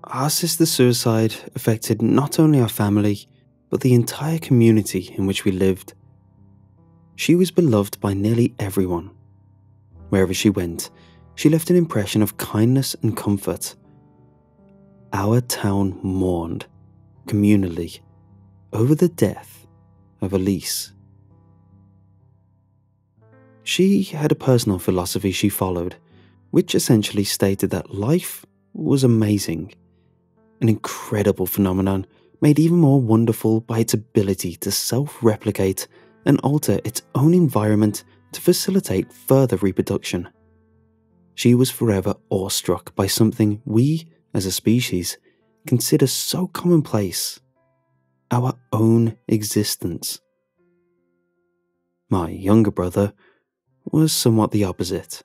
Our sister's suicide affected not only our family, but the entire community in which we lived. She was beloved by nearly everyone. Wherever she went, she left an impression of kindness and comfort. Our town mourned, communally, over the death of Elise. She had a personal philosophy she followed, which essentially stated that life was amazing, an incredible phenomenon made even more wonderful by its ability to self-replicate and alter its own environment to facilitate further reproduction. She was forever awestruck by something we, as a species, consider so commonplace: our own existence. My younger brother was somewhat the opposite.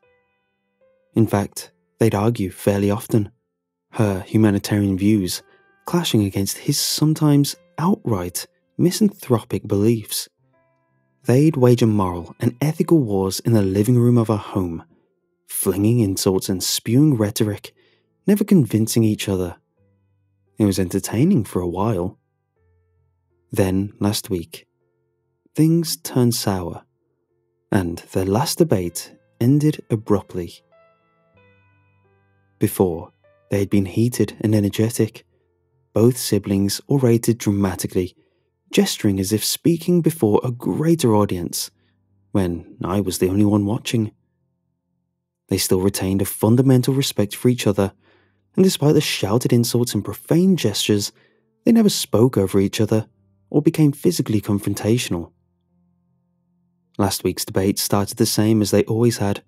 In fact, they'd argue fairly often, her humanitarian views clashing against his sometimes outright misanthropic beliefs. They'd wage moral and ethical wars in the living room of our home, flinging insults and spewing rhetoric, never convincing each other. It was entertaining for a while. Then, last week, things turned sour, and their last debate ended abruptly. Before, they had been heated and energetic. Both siblings orated dramatically, gesturing as if speaking before a greater audience, when I was the only one watching. They still retained a fundamental respect for each other, and despite the shouted insults and profane gestures, they never spoke over each other or became physically confrontational. Last week's debate started the same as they always had.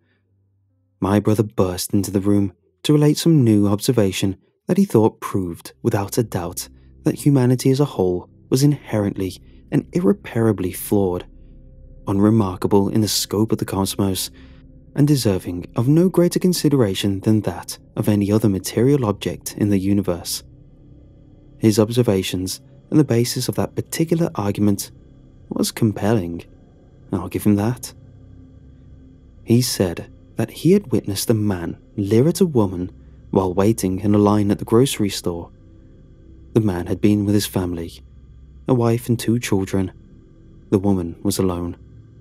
My brother burst into the room to relate some new observation that he thought proved, without a doubt, that humanity as a whole was inherently and irreparably flawed, unremarkable in the scope of the cosmos, and deserving of no greater consideration than that of any other material object in the universe. His observations and the basis of that particular argument was compelling. I'll give him that. He said that he had witnessed a man leer at a woman while waiting in a line at the grocery store. The man had been with his family, a wife and 2 children. The woman was alone,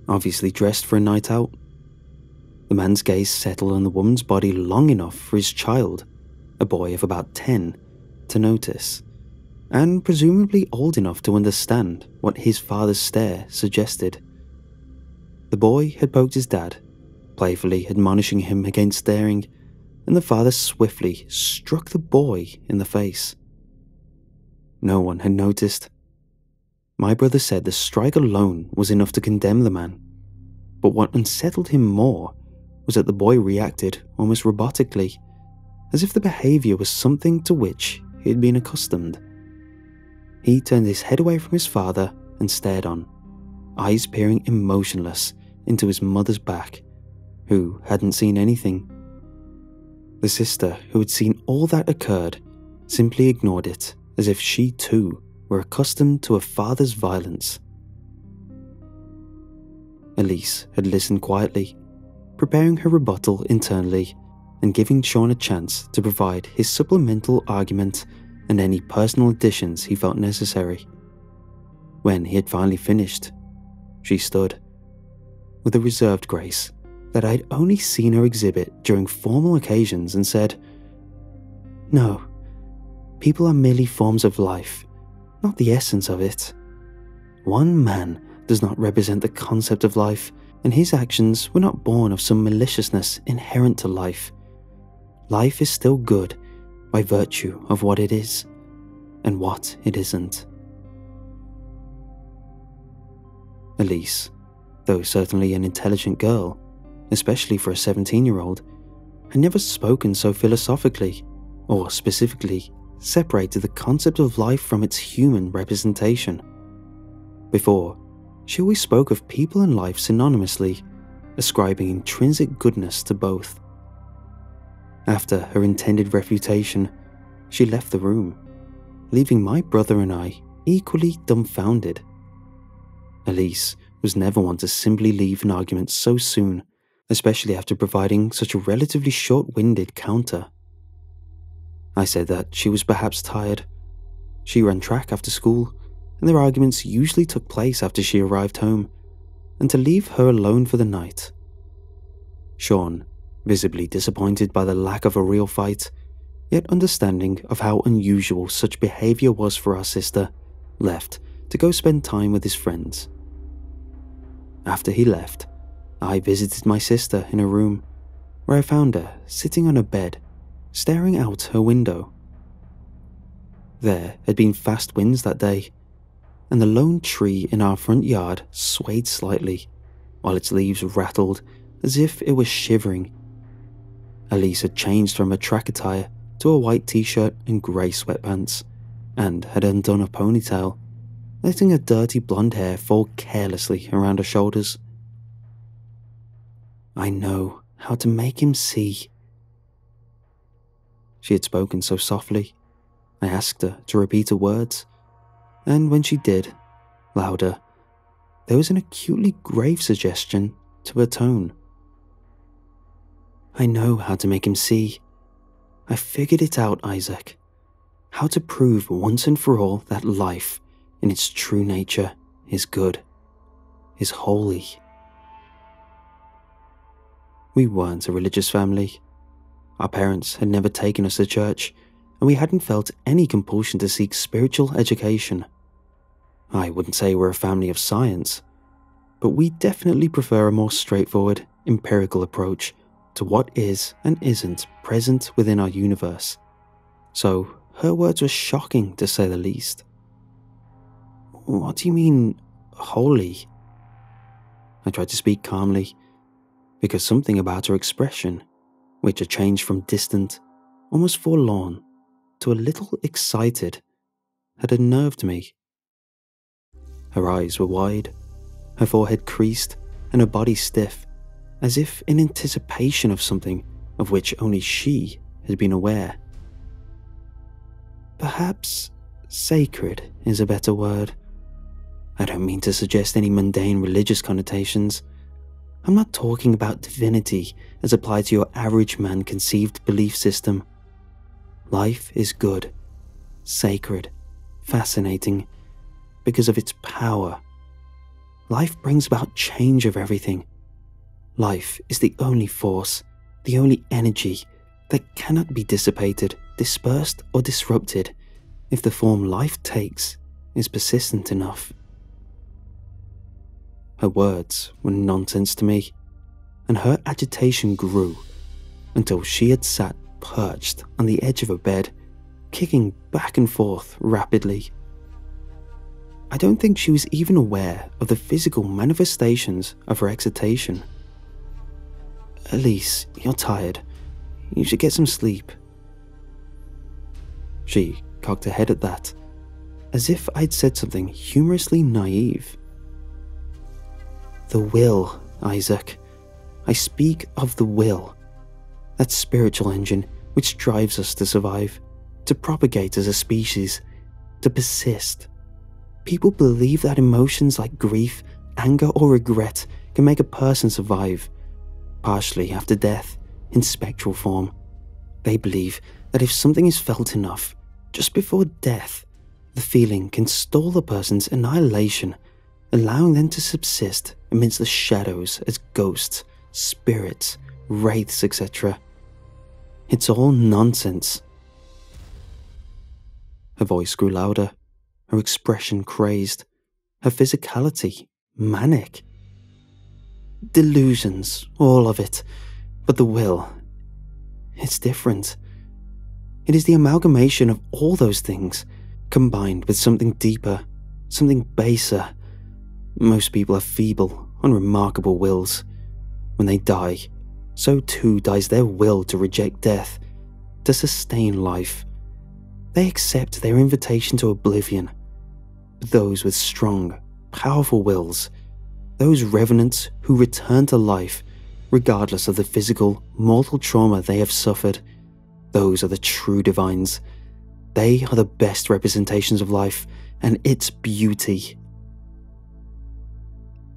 obviously dressed for a night out. The man's gaze settled on the woman's body long enough for his child, a boy of about 10, to notice, and presumably old enough to understand what his father's stare suggested. The boy had poked his dad, playfully admonishing him against staring, and the father swiftly struck the boy in the face. No one had noticed. My brother said the strike alone was enough to condemn the man, but what unsettled him more was that the boy reacted almost robotically, as if the behavior was something to which he had been accustomed. He turned his head away from his father and stared on, eyes peering emotionless into his mother's back, who hadn't seen anything. The sister, who had seen all that occurred, simply ignored it, as if she too were accustomed to her father's violence. Elise had listened quietly, preparing her rebuttal internally and giving Sean a chance to provide his supplemental argument and any personal additions he felt necessary. When he had finally finished, she stood, with a reserved grace that I'd only seen her exhibit during formal occasions, and said, "No, people are merely forms of life, not the essence of it. One man does not represent the concept of life, and his actions were not born of some maliciousness inherent to life. Life is still good by virtue of what it is, and what it isn't." Elise, though certainly an intelligent girl, especially for a 17-year-old, had never spoken so philosophically, or specifically separated the concept of life from its human representation. Before, she always spoke of people and life synonymously, ascribing intrinsic goodness to both. After her intended refutation, she left the room, leaving my brother and I equally dumbfounded. Elise was never one to simply leave an argument so soon, especially after providing such a relatively short-winded counter. I said that she was perhaps tired. She ran track after school, and their arguments usually took place after she arrived home, and to leave her alone for the night. Sean, visibly disappointed by the lack of a real fight, yet understanding of how unusual such behaviour was for our sister, left to go spend time with his friends. After he left, I visited my sister in her room, where I found her sitting on a bed, staring out her window. There had been fast winds that day, and the lone tree in our front yard swayed slightly, while its leaves rattled as if it was shivering. Elise had changed from her track attire to a white t-shirt and grey sweatpants, and had undone a ponytail, letting her dirty blonde hair fall carelessly around her shoulders. "I know how to make him see." She had spoken so softly, I asked her to repeat her words, and when she did, louder, there was an acutely grave suggestion to her tone. "I know how to make him see. I figured it out, Isaac. How to prove once and for all that life, in its true nature, is good, is holy." We weren't a religious family. Our parents had never taken us to church, and we hadn't felt any compulsion to seek spiritual education. I wouldn't say we're a family of science, but we definitely prefer a more straightforward, empirical approach to what is and isn't present within our universe. So her words were shocking, to say the least. "What do you mean, holy?" I tried to speak calmly, because something about her expression, which had changed from distant, almost forlorn, to a little excited, had unnerved me. Her eyes were wide, her forehead creased, and her body stiff, as if in anticipation of something of which only she had been aware. Perhaps sacred is a better word. I don't mean to suggest any mundane religious connotations. I'm not talking about divinity as applied to your average man-conceived belief system. Life is good, sacred, fascinating, because of its power. Life brings about change of everything. Life is the only force, the only energy that cannot be dissipated, dispersed, or disrupted if the form life takes is persistent enough. Her words were nonsense to me, and her agitation grew until she had sat perched on the edge of a bed, kicking back and forth rapidly. I don't think she was even aware of the physical manifestations of her excitation. "Elise, you're tired. You should get some sleep." She cocked her head at that, as if I'd said something humorously naive. "The will, Isaac. I speak of the will. That spiritual engine which drives us to survive, to propagate as a species, to persist. People believe that emotions like grief, anger, or regret can make a person survive, partially after death, in spectral form. They believe that if something is felt enough, just before death, the feeling can stall a person's annihilation, allowing them to subsist amidst the shadows as ghosts, spirits, wraiths, etc. It's all nonsense." Her voice grew louder, her expression crazed, her physicality manic. "Delusions, all of it, but the will, it's different. It is the amalgamation of all those things, combined with something deeper, something baser. Most people have feeble, unremarkable wills. When they die, so too dies their will to reject death, to sustain life. They accept their invitation to oblivion. But those with strong, powerful wills, those revenants who return to life, regardless of the physical, mortal trauma they have suffered, those are the true divines. They are the best representations of life and its beauty."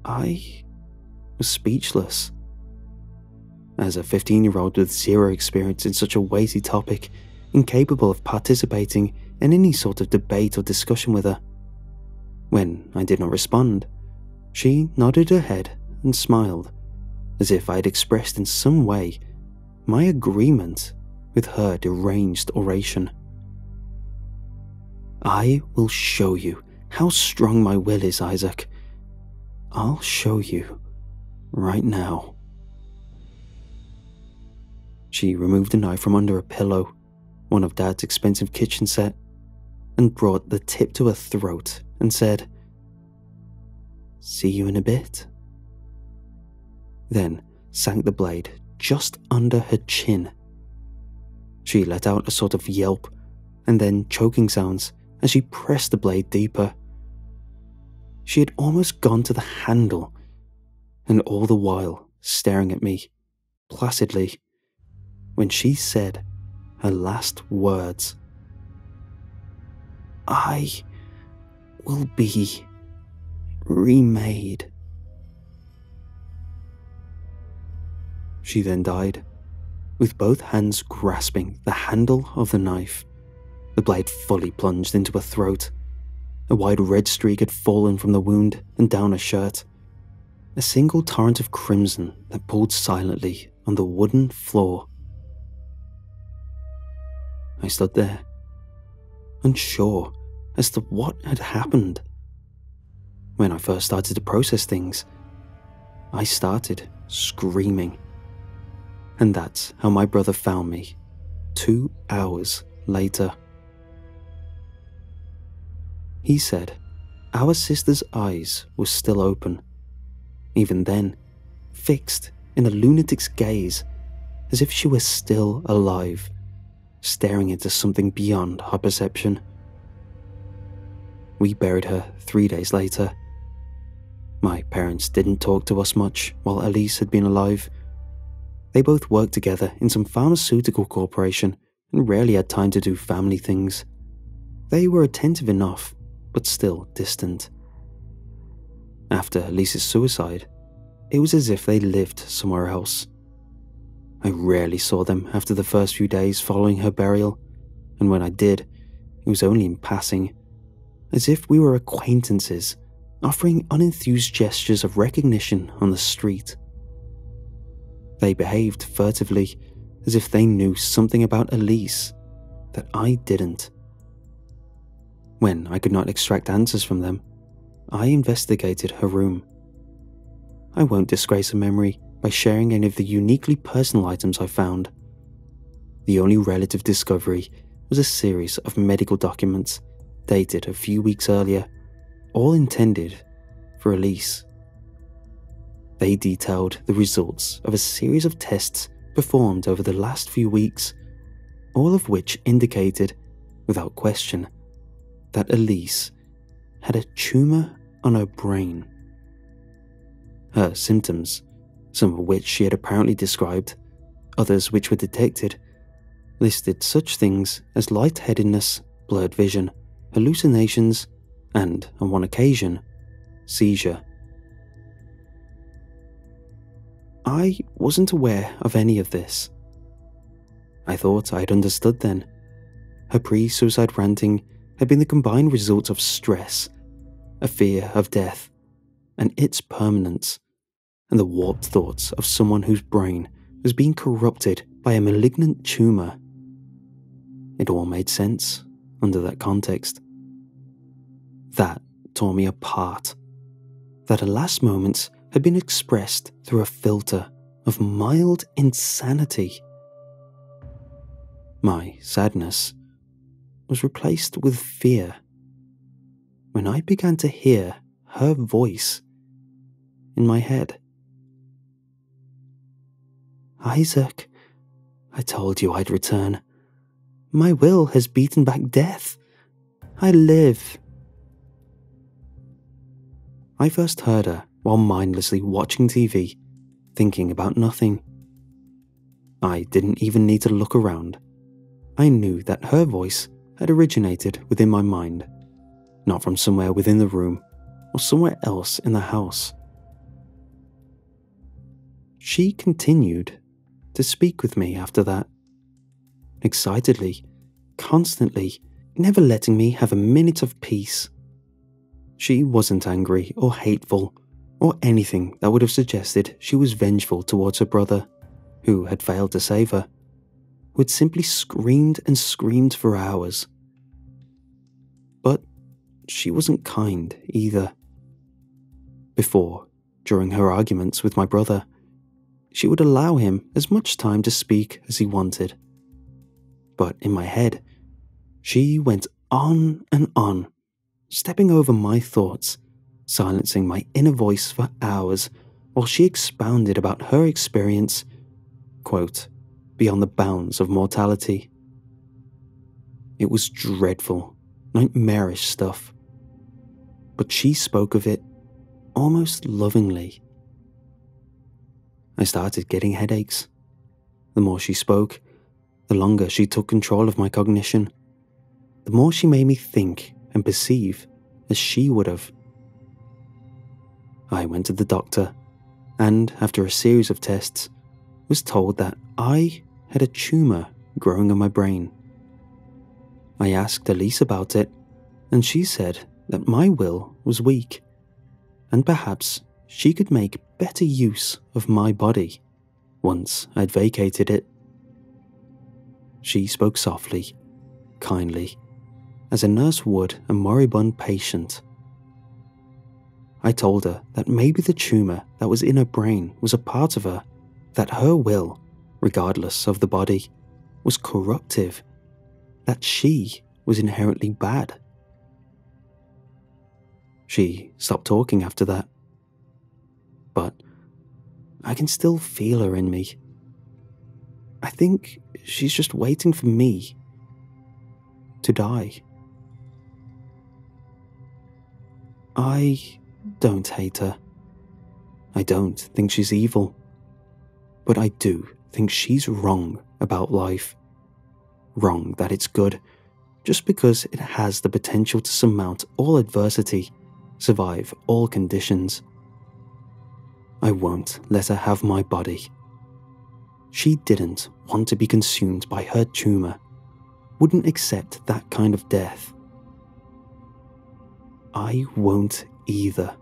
I was speechless. As a 15-year-old with zero experience in such a weighty topic, incapable of participating in any sort of debate or discussion with her. When I did not respond, she nodded her head and smiled, as if I had expressed in some way my agreement with her deranged oration. "I will show you how strong my will is, Isaac. I'll show you right now." She removed a knife from under a pillow, one of Dad's expensive kitchen set, and brought the tip to her throat and said, "See you in a bit." Then sank the blade just under her chin. She let out a sort of yelp and then choking sounds as she pressed the blade deeper. She had almost gone to the handle, and all the while staring at me, placidly, when she said her last words. "I will be remade." She then died, with both hands grasping the handle of the knife, the blade fully plunged into her throat. A wide red streak had fallen from the wound and down her shirt, a single torrent of crimson that pooled silently on the wooden floor. I stood there, unsure as to what had happened. When I first started to process things, I started screaming. And that's how my brother found me 2 hours later. He said our sister's eyes were still open, even then fixed in a lunatic's gaze, as if she was still alive, staring into something beyond her perception. We buried her 3 days later. My parents didn't talk to us much while Elise had been alive. They both worked together in some pharmaceutical corporation and rarely had time to do family things. They were attentive enough, but still distant. After Elise's suicide, it was as if they lived somewhere else. I rarely saw them after the first few days following her burial, and when I did, it was only in passing, as if we were acquaintances, offering unenthused gestures of recognition on the street. They behaved furtively, as if they knew something about Elise that I didn't. When I could not extract answers from them, I investigated her room. I won't disgrace her memory by sharing any of the uniquely personal items I found. The only relative discovery was a series of medical documents dated a few weeks earlier, all intended for Elise. They detailed the results of a series of tests performed over the last few weeks, all of which indicated, without question, that Elise had a tumour on her brain. Her symptoms, some of which she had apparently described, others which were detected, listed such things as lightheadedness, blurred vision, hallucinations, and, on one occasion, seizure. I wasn't aware of any of this. I thought I had understood then. Her pre-suicide ranting had been the combined result of stress, a fear of death, and its permanence, and the warped thoughts of someone whose brain was being corrupted by a malignant tumour. It all made sense under that context. That tore me apart. That her last moments had been expressed through a filter of mild insanity. My sadness was replaced with fear when I began to hear her voice in my head. "Isaac, I told you I'd return. My will has beaten back death. I live." I first heard her while mindlessly watching TV, thinking about nothing. I didn't even need to look around. I knew that her voice had originated within my mind, not from somewhere within the room or somewhere else in the house. She continued to speak with me after that, excitedly, constantly, never letting me have a minute of peace. She wasn't angry or hateful, or anything that would have suggested she was vengeful towards her brother, who had failed to save her, who had simply screamed and screamed for hours. But she wasn't kind either. Before, during her arguments with my brother, she would allow him as much time to speak as he wanted. But in my head, she went on and on, stepping over my thoughts, silencing my inner voice for hours while she expounded about her experience, quote, beyond the bounds of mortality. It was dreadful, nightmarish stuff. But she spoke of it almost lovingly. I started getting headaches. The more she spoke, the longer she took control of my cognition, the more she made me think and perceive as she would have. I went to the doctor, and after a series of tests, was told that I had a tumour growing in my brain. I asked Elise about it, and she said that my will was weak, and perhaps she could make better use of my body once I'd vacated it. She spoke softly, kindly, as a nurse would a moribund patient. I told her that maybe the tumour that was in her brain was a part of her, that her will, regardless of the body, was corruptive, that she was inherently bad. She stopped talking after that, but I can still feel her in me. I think she's just waiting for me to die. I don't hate her. I don't think she's evil. But I do think she's wrong about life. Wrong that it's good, just because it has the potential to surmount all adversity, survive all conditions. I won't let her have my body. She didn't want to be consumed by her tumour, wouldn't accept that kind of death. I won't either.